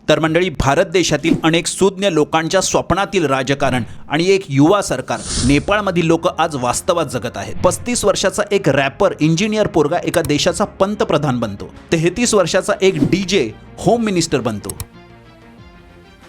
तर मंडळी, भारत देशातील अनेक सुज्ञ लोकांच्या स्वप्नातील राजकारण आणि एक युवा सरकार नेपाळमधील लोक आज वास्तवात जगत आहेत। 35 वर्षाचा एक रॅपर इंजिनियर पोरगा एका देशाचा पंतप्रधान बनतो। 33 वर्षाचा एक डीजे होम मिनिस्टर बनतो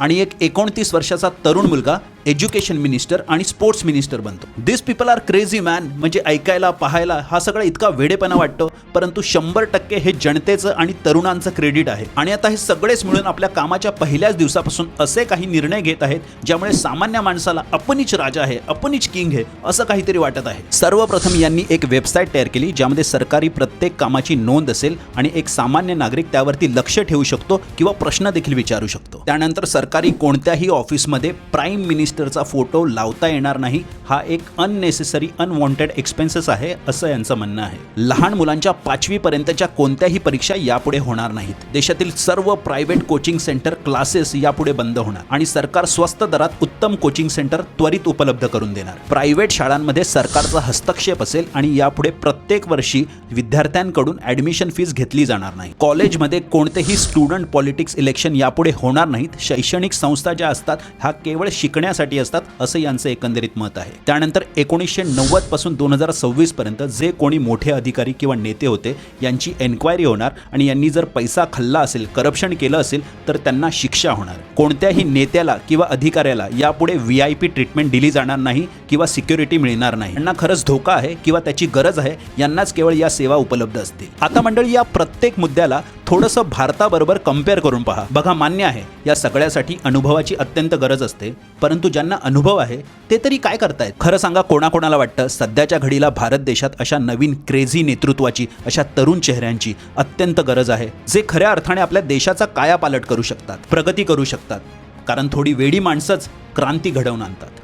आणि एक 29 वर्षाचा तरुण मुलगा एज्युकेशन मिनिस्टर आणि स्पोर्ट्स मिनिस्टर बनतो। दिस पीपल आर क्रेझी मॅन। म्हणजे ऐकायला पाहायला हा सगळा इतका वेडेपणा वाटतो, परंतु 100% हे जनतेचं आणि तरुणांचं क्रेडिट आहे। आणि आता हे सगळेच मिळून आपल्या कामाच्या पहिल्याच दिवसापासून असे काही निर्णय घेत आहेत ज्यामुळे सामान्य माणसाला आपणच राजा आहे, आपणच किंग आहे असं काहीतरी वाटत आहे। सर्वप्रथम यांनी एक वेबसाईट तयार केली ज्यामध्ये सरकारी प्रत्येक कामाची नोंद असेल आणि एक सामान्य नागरिक त्यावरती लक्ष ठेवू शकतो किंवा प्रश्न देखील विचारू शकतो। त्यानंतर सरकारी कोणत्याही ऑफिसमध्ये प्राईम मिनिस्टरचा फोटो लावता येणार नाही। हा एक अननेसेसरी अनवॉन्टेड एक्सपेन्सेस आहे असं यांचं म्हणणं आहे। लहान मुलांच्या 5वी पर्यंतच्या कोणत्याही परीक्षा यापुढे होणार नाहीत। देशातील सर्व प्रायव्हेट कोचिंग सेंटर क्लासेस यापुढे बंद होणार आणि सरकार स्वस्त दरात उत्तम कोचिंग सेंटर त्वरित उपलब्ध करून देणार। प्रायव्हेट शाळांमध्ये सरकारचा हस्तक्षेप असेल आणि यापुढे प्रत्येक वर्षी विद्यार्थ्यांकडून ॲडमिशन फीस घेतली जाणार नाही। कॉलेजमध्ये कोणतेही स्टुडंट पॉलिटिक्स इलेक्शन यापुढे होणार नाहीत। शैक्षणिक संस्था ज्या असतात ह्या केवळ शिकण्यासाठी असतात असं यांचं एकंदरीत मत आहे। त्यानंतर 1990 पासून 2026 पर्यंत जे कोणी मोठे अधिकारी किंवा नेते होते यांची एन्क्वायरी होणार आणि यांनी जर पैसा खाल्ला असेल, करप्शन केलं असेल तर त्यांना शिक्षा होणार। कोणत्याही नेत्याला किंवा अधिकाऱ्याला यापुढे VIP ट्रीटमेंट दिली जाणार नाही किंवा सिक्युरिटी मिळणार नाही। यांना खरंच धोका आहे किंवा त्याची गरज आहे यांनाच केवळ या सेवा उपलब्ध असतील। आता मंडळी, या प्रत्येक मुद्द्याला थोडंसं भारताबरोबर कंपेअर करून पहा। बघा, मान्य आहे या सगळ्यासाठी अनुभवाची अत्यंत गरज असते, परंतु ज्यांना अनुभव आहे ते तरी काय करतायत? खरं सांगा, कोणाकोणाला वाटतं सध्याच्या घडीला भारत देशात अशा नवीन क्रेझी नेतृत्वाची, अशा तरुण चेहऱ्यांची अत्यंत गरज आहे जे खऱ्या अर्थाने आपल्या देशाचा कायापालट करू शकतात, प्रगती करू शकतात। कारण थोडी वेडी माणसंच क्रांती घडवून आणतात।